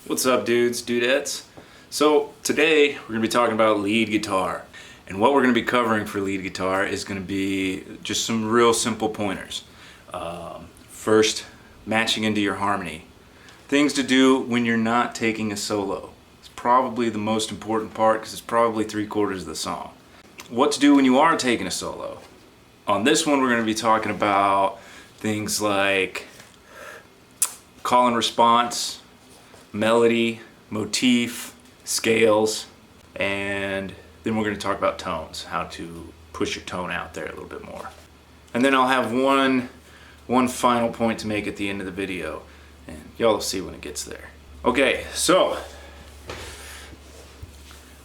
What's up, dudes, dudettes? So today we're going to be talking about lead guitar, and what we're going to be covering for lead guitar is going to be just some real simple pointers. First, matching into your harmony. Things to do when you're not taking a solo. It's probably the most important part because it's probably 3/4 of the song. What to do when you are taking a solo. On this one we're going to be talking about things like call and response, melody, motif, scales, and then we're going to talk about tones, how to push your tone out there a little bit more. And then I'll have one final point to make at the end of the video, and y'all will see when it gets there. Okay, so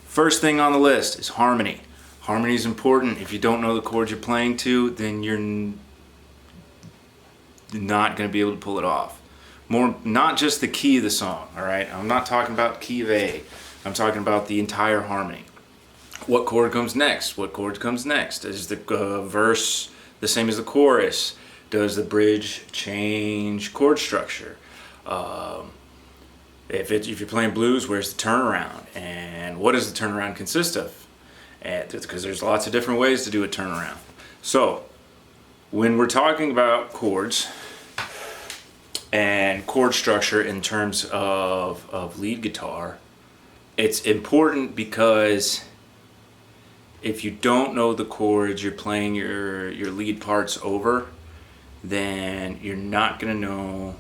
first thing on the list is harmony. Harmony is important. If you don't know the chords you're playing to, then you're not going to be able to pull it off. Not just the key of the song, all right? I'm not talking about key of A. I'm talking about the entire harmony. What chord comes next? What chord comes next? Is the verse the same as the chorus? Does the bridge change chord structure? If you're playing blues, where's the turnaround? And what does the turnaround consist of? Because there's lots of different ways to do a turnaround. So when we're talking about chords and chord structure in terms of lead guitar, it's important because if you don't know the chords you're playing your lead parts over, then you're not going to know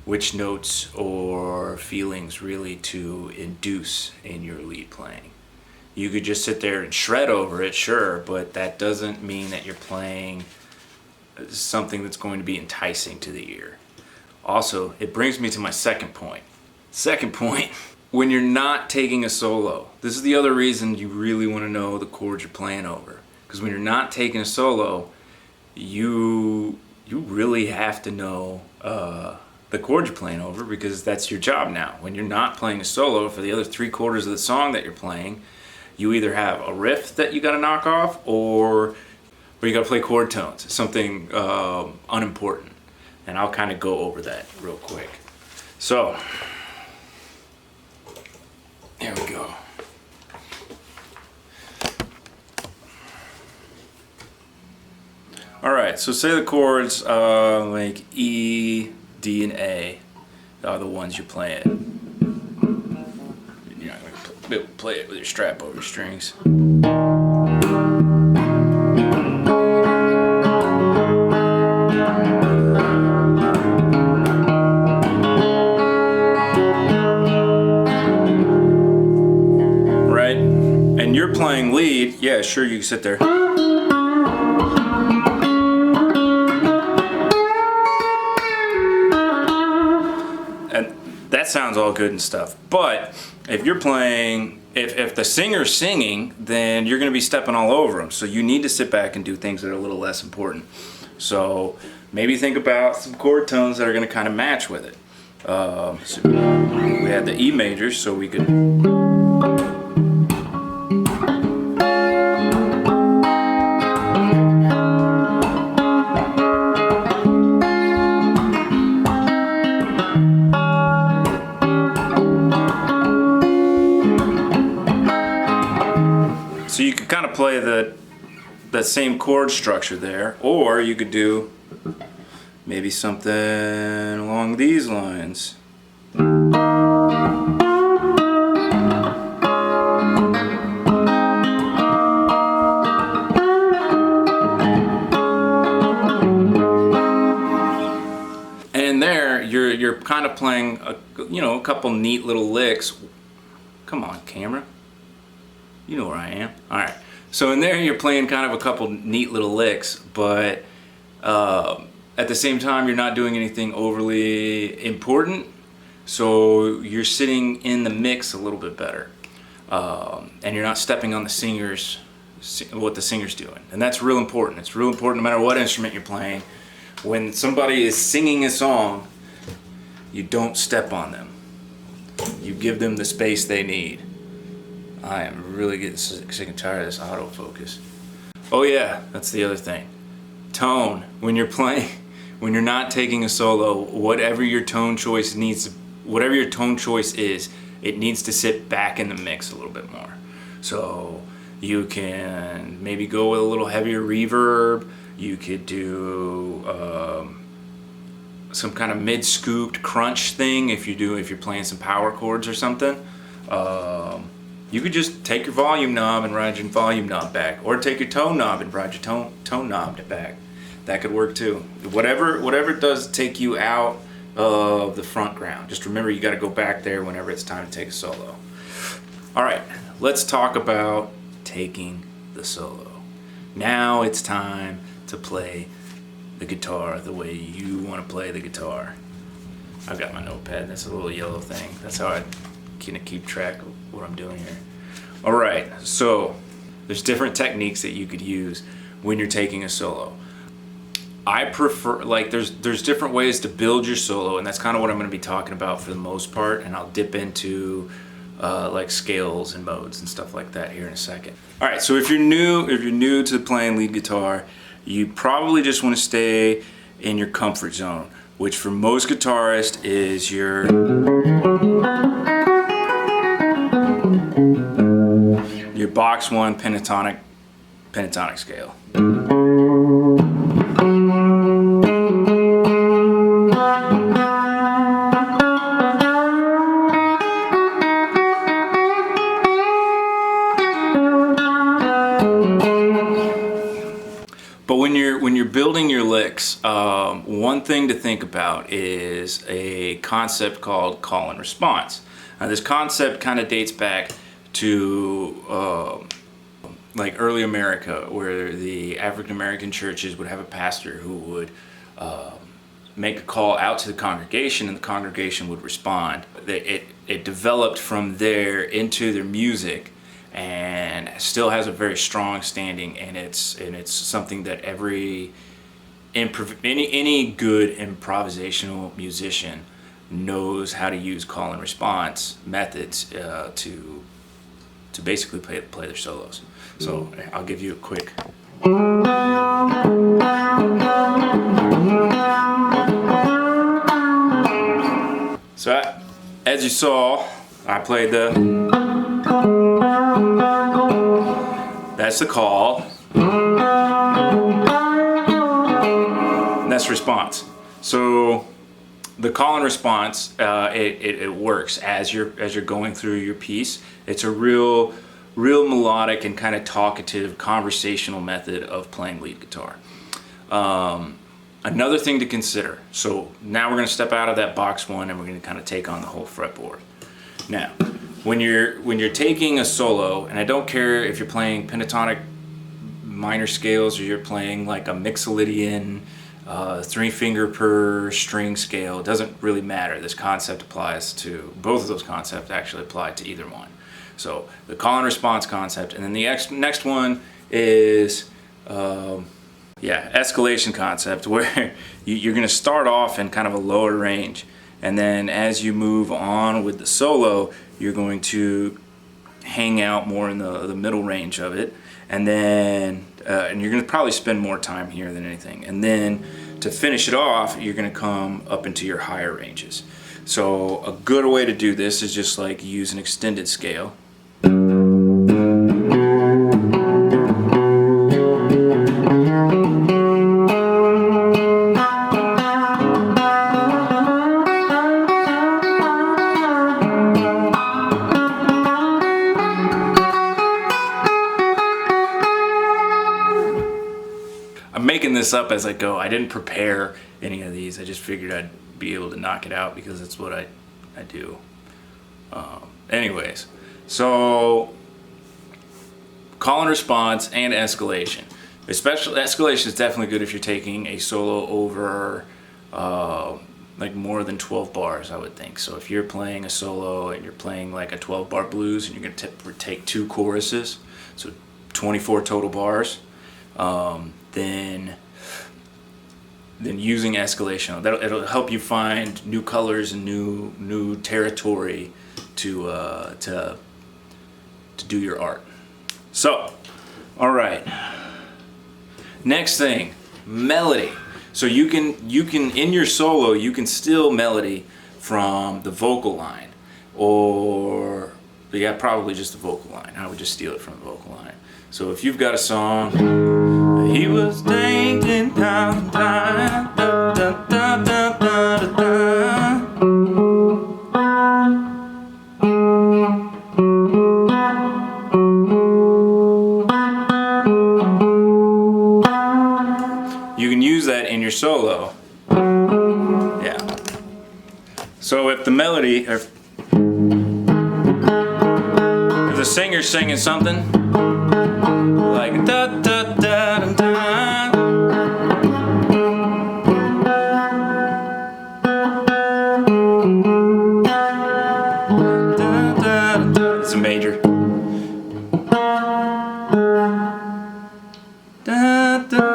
which notes or feelings really to induce in your lead playing. You could just sit there and shred over it, sure, but that doesn't mean that you're playing something that's going to be enticing to the ear. Also, it brings me to my second point. Second point, when you're not taking a solo, this is the other reason you really want to know the chords you're playing over. Because when you're not taking a solo, you really have to know the chords you're playing over, because that's your job now. When you're not playing a solo for the other 3/4 of the song that you're playing, you either have a riff that you got to knock off, or you got to play chord tones, something unimportant. And I'll kind of go over that real quick. So, there we go. Alright, so say the chords like E, D, and A are the ones you're playing. You're not going to play it with your strap over your strings. You're playing lead, yeah, sure, you can sit there. And that sounds all good and stuff. But if you're playing, if the singer's singing, then you're going to be stepping all over them. So you need to sit back and do things that are a little less important. So maybe think about some chord tones that are going to kind of match with it. So we had the E major, so we could... So you could kind of play that same chord structure there, or you could do maybe something along these lines. And there you're kind of playing a couple neat little licks. Come on, camera. You know where I am. Alright, so in there you're playing kind of a couple neat little licks, but at the same time you're not doing anything overly important, so you're sitting in the mix a little bit better, and you're not stepping on what the singer's doing. And that's real important. It's real important no matter what instrument you're playing. When somebody is singing a song, you don't step on them. You give them the space they need. I am really getting sick and tired of this autofocus. Oh yeah, that's the other thing. Tone. When you're playing, when you're not taking a solo, whatever your tone choice needs whatever your tone choice is, it needs to sit back in the mix a little bit more. So you can maybe go with a little heavier reverb. You could do some kind of mid-scooped crunch thing if you're playing some power chords or something. You could just take your volume knob and ride your volume knob back, or take your tone knob and ride your tone knob back. That could work too. Whatever it does take you out of the front ground. Just remember, you got to go back there whenever it's time to take a solo. All right, let's talk about taking the solo. Now it's time to play the guitar the way you want to play the guitar. I've got my notepad. That's a little yellow thing. That's how I kind of keep track of what I'm doing here. All right, so there's different techniques that you could use when you're taking a solo. I prefer, like, there's different ways to build your solo, and that's kind of what I'm going to be talking about for the most part, and I'll dip into like scales and modes and stuff like that here in a second. All right, so if you're new to playing lead guitar, you probably just want to stay in your comfort zone, which for most guitarists is your box 1 pentatonic scale. But when you're building your licks, one thing to think about is a concept called call and response. Now, this concept kind of dates back to like early America, where the African American churches would have a pastor who would make a call out to the congregation, and the congregation would respond. It developed from there into their music, and still has a very strong standing, and it's something that any good improvisational musician knows how to use call and response methods to basically play their solos. So I'll give you a quick. So as you saw, I played that's the call, and that's response. So the call and response, it works as you're going through your piece. It's a real melodic and kind of talkative, conversational method of playing lead guitar. Another thing to consider. So now we're going to step out of that box 1, and we're going to kind of take on the whole fretboard. Now, when you're taking a solo, and I don't care if you're playing pentatonic minor scales or you're playing like a Mixolydian 3-finger per string scale, it doesn't really matter. This concept applies to both of those concepts. Actually apply to either one. So the call and response concept, and then the next one is escalation concept, where you're going to start off in kind of a lower range, and then as you move on with the solo, you're going to hang out more in the middle range of it, and then and you're going to probably spend more time here than anything, and then to finish it off, you're going to come up into your higher ranges. So a good way to do this is just like use an extended scale. I'm making this up as I go. I didn't prepare any of these. I just figured I'd be able to knock it out because that's what I do. Anyways, so call and response and escalation. Especially escalation is definitely good if you're taking a solo over like more than 12 bars, I would think. So if you're playing a solo and you're playing like a 12-bar blues and you're going to take 2 choruses, so 24 total bars, then using escalation, it'll help you find new colors and new territory to do your art. So, all right. Next thing, melody. So you can in your solo you can still melody from the vocal line, or yeah, probably just the vocal line. I would just steal it from the vocal line. So if you've got a song, he was thinking down, da, da, da, da, da, da, da. You can use that in your solo. Yeah. So if the melody, or if the singer's singing something like da da da da da, da, da, da, it's a major. Da, da.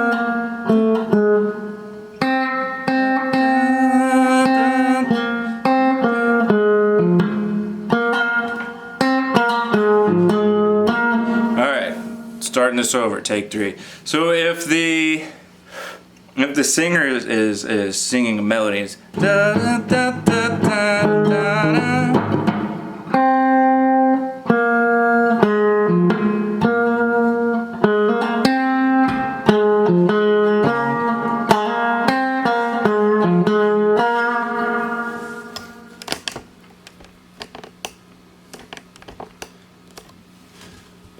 Starting this over, take 3. So if the singer is singing a melody, it's da da da da da da da.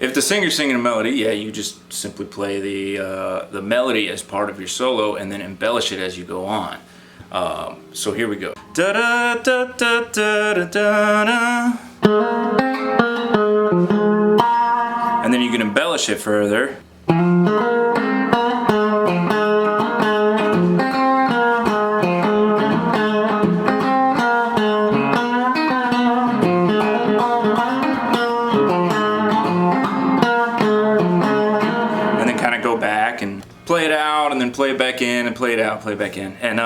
If the singer's singing a melody, yeah, you just simply play the melody as part of your solo and then embellish it as you go on. So here we go. Da da da da da da da. And then you can embellish it further. And play it out, and then play it back in, and play it out, play it back in, and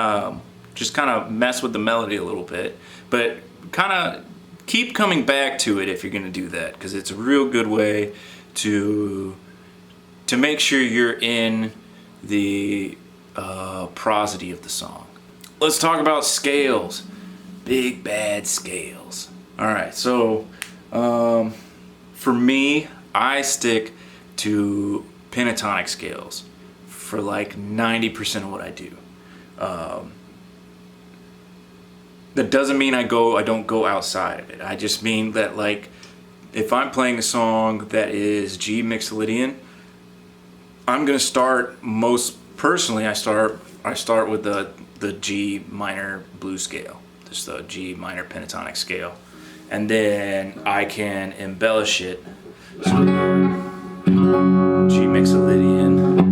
just kind of mess with the melody a little bit, but kind of keep coming back to it if you're going to do that, because it's a real good way to make sure you're in the prosody of the song. Let's talk about scales. Big bad scales. All right, so for me, I stick to pentatonic scales for like 90% of what I do. That doesn't mean I don't go outside of it. I just mean that, like, if I'm playing a song that is G Mixolydian, I'm gonna start, most personally, I start with the G minor blues scale, just the G minor pentatonic scale, and then I can embellish it. So, G Mixolydian.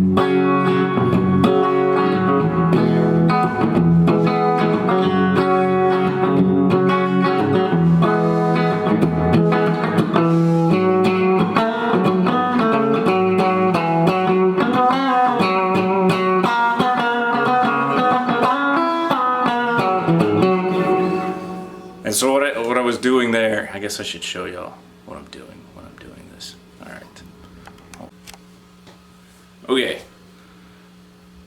And so what I was doing there, I guess I should show y'all what I'm doing when I'm doing this. All right. Okay,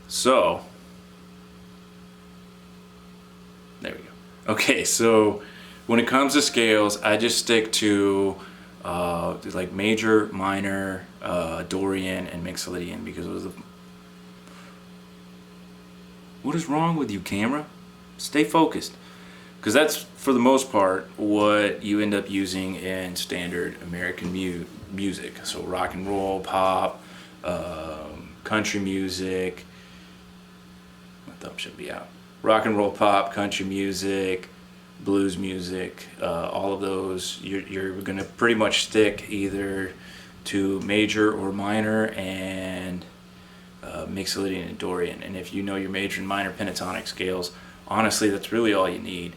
so there we go. Okay, so when it comes to scales, I just stick to like major, minor, Dorian, and Mixolydian, because it was what is wrong with you, camera? Stay focused, because that's for the most part what you end up using in standard American music. So rock and roll, pop, country music. My thumb should be out. Rock and roll, pop, country music, blues music, all of those, you're gonna pretty much stick either to major or minor and Mixolydian and Dorian. And if you know your major and minor pentatonic scales, honestly, that's really all you need.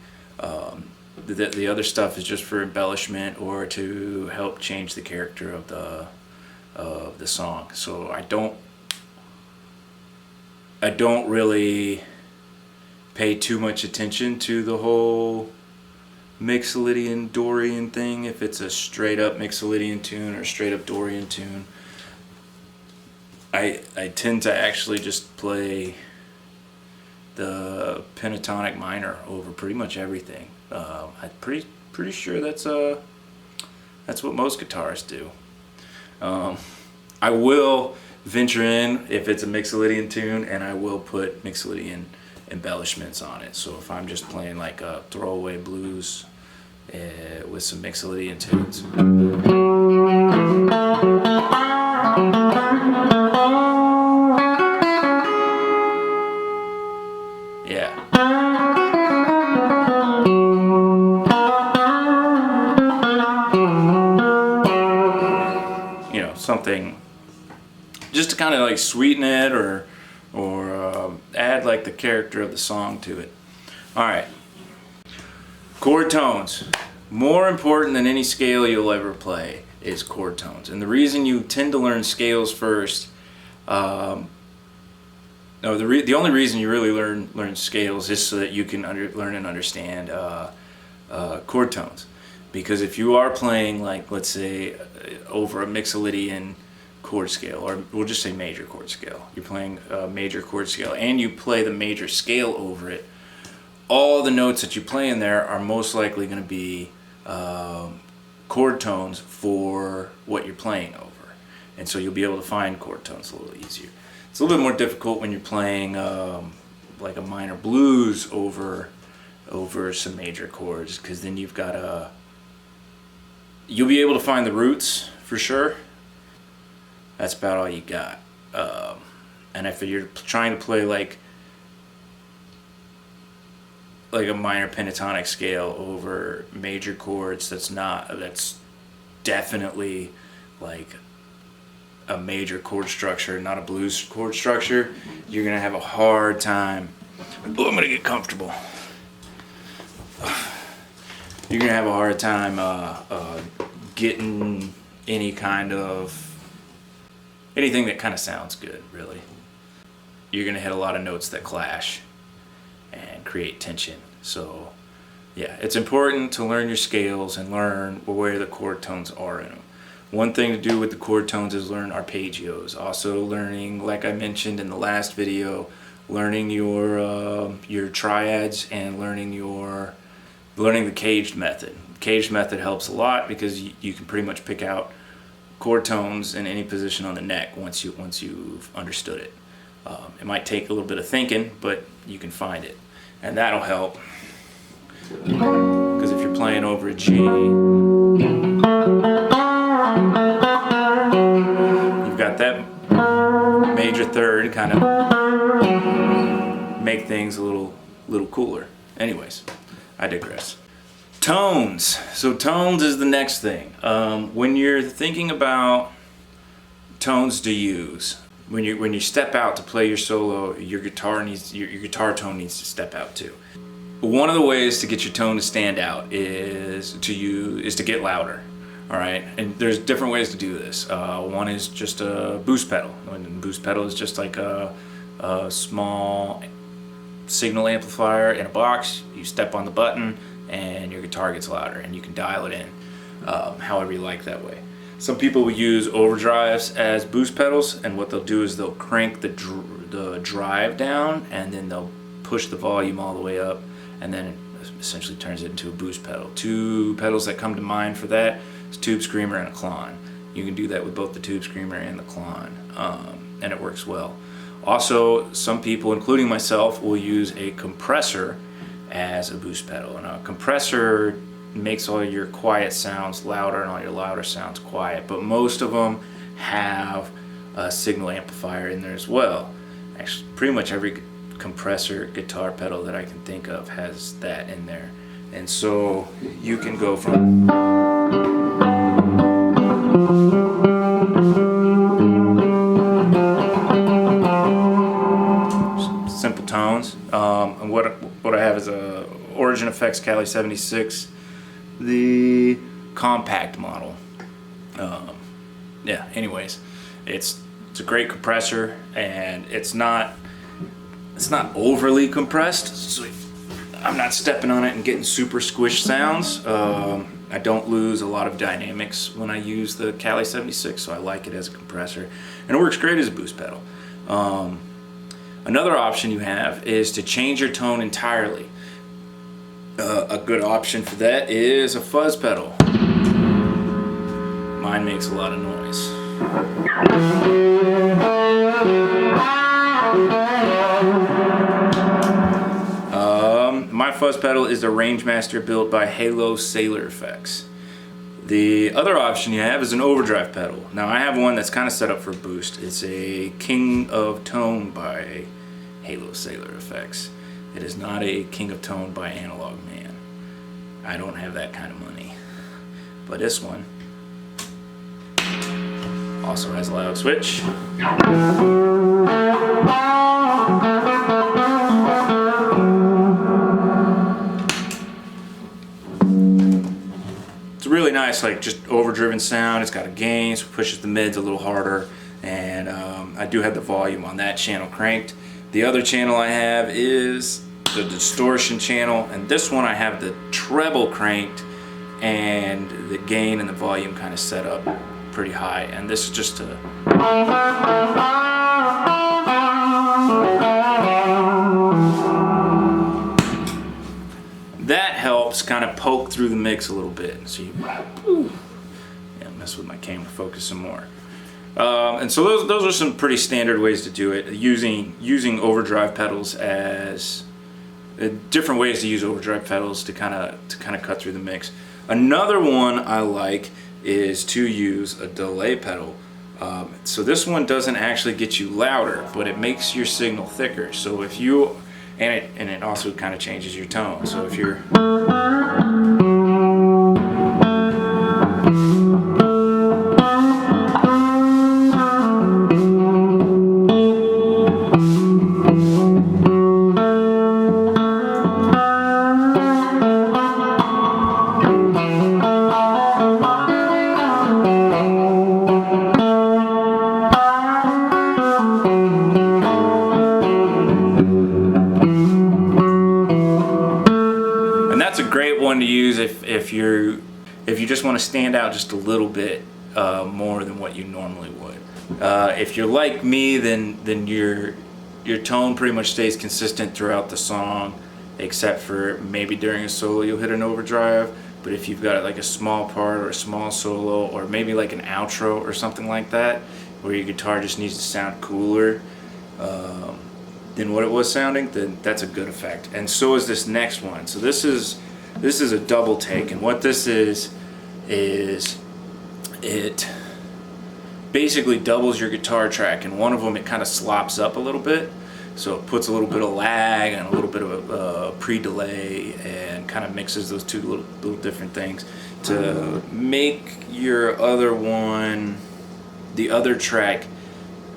The other stuff is just for embellishment or to help change the character of the song. So I don't really pay too much attention to the whole Mixolydian Dorian thing, if it's a straight up Mixolydian tune or straight up Dorian tune. I tend to actually just play the pentatonic minor over pretty much everything. I'm pretty sure that's what most guitarists do. I will venture in if it's a Mixolydian tune, and I will put Mixolydian embellishments on it. So if I'm just playing like a throwaway blues with some Mixolydian tunes. Yeah. You know, something just to kind of like sweeten it or add like the character of the song to it. All right. Chord tones. More important than any scale you'll ever play is chord tones. And the reason you tend to learn scales first, the only reason you really learn scales is so that you can learn and understand chord tones. Because if you are playing, like, let's say, over a Mixolydian chord scale, or we'll just say major chord scale, you're playing a major chord scale and you play the major scale over it, all the notes that you play in there are most likely going to be chord tones for what you're playing over. And so you'll be able to find chord tones a little easier. It's a little bit more difficult when you're playing like a minor blues over some major chords, because then you've got you'll be able to find the roots for sure. That's about all you got. And if you're trying to play like a minor pentatonic scale over major chords, that's definitely like a major chord structure, not a blues chord structure, you're gonna have a hard time. Oh, I'm gonna get comfortable. You're gonna have a hard time getting anything that kind of sounds good, really. You're gonna hit a lot of notes that clash and create tension. So yeah, it's important to learn your scales and learn where the chord tones are in them. One thing to do with the chord tones is learn arpeggios. Also learning, like I mentioned in the last video, learning your triads and learning the caged method. Caged method helps a lot because you can pretty much pick out chord tones in any position on the neck once you've understood it. It might take a little bit of thinking, but you can find it, and that'll help. Because if you're playing over a G, you've got that major third kind of make things a little cooler. Anyways, I digress. Tones. So tones is the next thing. When you're thinking about tones to use, when you step out to play your solo, your guitar tone needs to step out too. One of the ways to get your tone to stand out is to get louder. All right, and there's different ways to do this. One is just a boost pedal. And a boost pedal is just like a small signal amplifier in a box. You step on the button and your guitar gets louder, and you can dial it in however you like that way. Some people will use overdrives as boost pedals, and what they'll do is they'll crank the drive down, and then they'll push the volume all the way up, and then it essentially turns it into a boost pedal. Two pedals that come to mind for that is Tube Screamer and a Klon. You can do that with both the Tube Screamer and the Klon, and it works well. Also, some people, including myself, will use a compressor as a boost pedal. And a compressor makes all your quiet sounds louder and all your louder sounds quiet, but most of them have a signal amplifier in there as well. Actually, pretty much every compressor guitar pedal that I can think of has that in there. And so you can go from simple tones. And what I have is a Origin Effects Cali 76, the compact model. Yeah, anyways, it's a great compressor, and it's not overly compressed, so I'm not stepping on it and getting super squish sounds. I don't lose a lot of dynamics when I use the Cali 76, so I like it as a compressor, and it works great as a boost pedal. Another option you have is to change your tone entirely. A good option for that is a fuzz pedal. Mine makes a lot of noise. My fuzz pedal is the Rangemaster built by Halo Sailor Effects. The other option you have is an overdrive pedal. Now I have one that's kind of set up for boost. It's a King of Tone by Halo Sailor Effects. It is not a King of Tone by Analog Man. I don't have that kind of money. But this one also has a loud switch. It's a really nice, like, just overdriven sound. It's got a gain, so it pushes the mids a little harder, and I do have the volume on that channel cranked. The other channel I have is the distortion channel, and this one I have the treble cranked and the gain and the volume kind of set up pretty high, and this is just a that helps kind of poke through the mix a little bit. So you mess with my camera focus some more. And so those are some pretty standard ways to do it. Using overdrive pedals as different ways to use overdrive pedals to kind of cut through the mix. Another one I like is to use a delay pedal. So this one doesn't actually get you louder, but it makes your signal thicker. So if you and it also kind of changes your tone. So if you're one to use if you just want to stand out just a little bit more than what you normally would. If you're like me, then your tone pretty much stays consistent throughout the song, except for maybe during a solo you'll hit an overdrive. But if you've got like a small part or a small solo, or maybe like an outro or something like that, where your guitar just needs to sound cooler than what it was sounding, then that's a good effect. And so is this next one. So this is a double take, and what this is it basically doubles your guitar track. And one of them, it kind of slops up a little bit, so it puts a little bit of lag and a little bit of a pre-delay, and kind of mixes those two little different things to make your other one, the other track,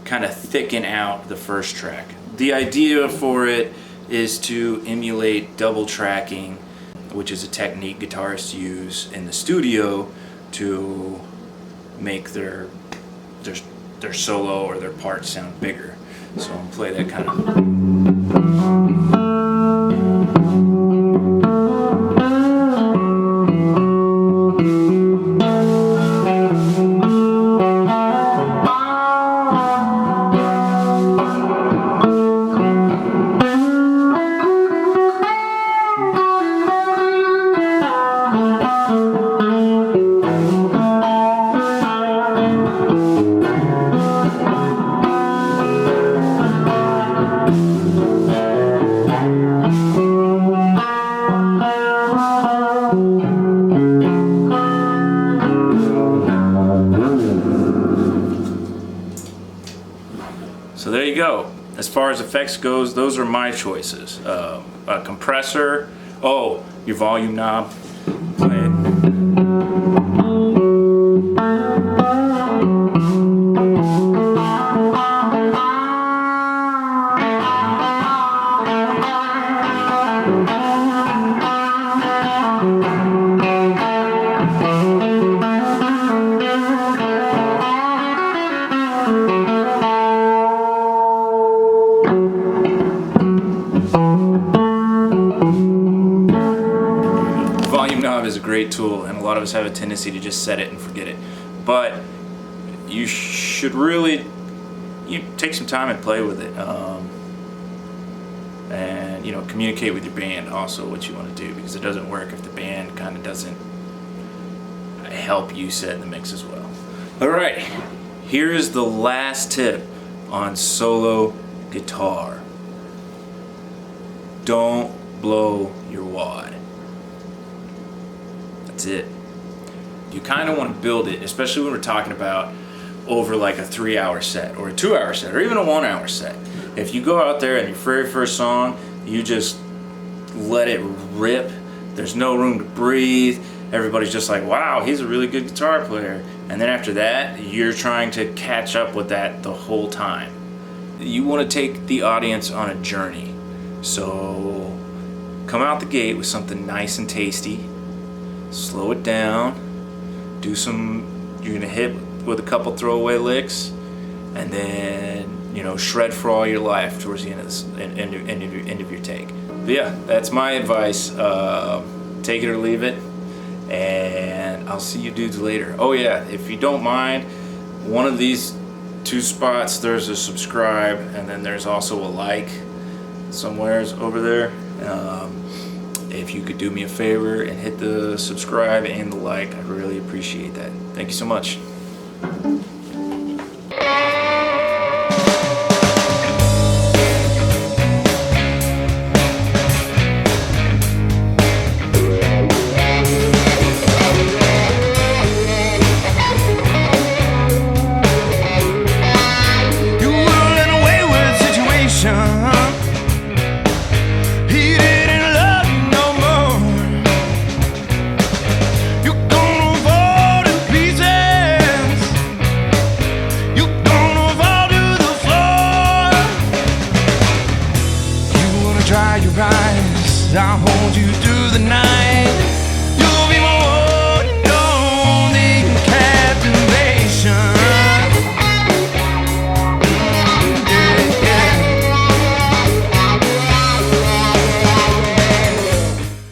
kind of thicken out the first track. The idea for it is to emulate double tracking, which is a technique guitarists use in the studio to make their solo or their part sound bigger. So I'll play that kind of. So there you go. As far as effects goes, those are my choices. A compressor, your volume knob, play it. Is a great tool, and a lot of us have a tendency to just set it and forget it, but you should really take some time and play with it, and and communicate with your band also what you want to do, because it doesn't work if the band kind of doesn't help you set the mix as well. All right, here's the last tip on solo guitar. Don't blow your wad. That's it. You kind of want to build it, especially when we're talking about over like a 3-hour set or a 2-hour set or even a 1-hour set. If you go out there and your very first song, you just let it rip. There's no room to breathe. Everybody's just like, wow, he's a really good guitar player. And then after that, you're trying to catch up with that the whole time. You want to take the audience on a journey. So come out the gate with something nice and tasty. Slow it down. You're gonna hit with a couple throwaway licks, and then shred for all your life towards the end of your take. But yeah, that's my advice. Take it or leave it, and I'll see you dudes later. Oh yeah, if you don't mind, one of these 2 spots, there's a subscribe, and then there's also a like somewheres over there. If you could do me a favor and hit the subscribe and the like, I'd really appreciate that. Thank you so much.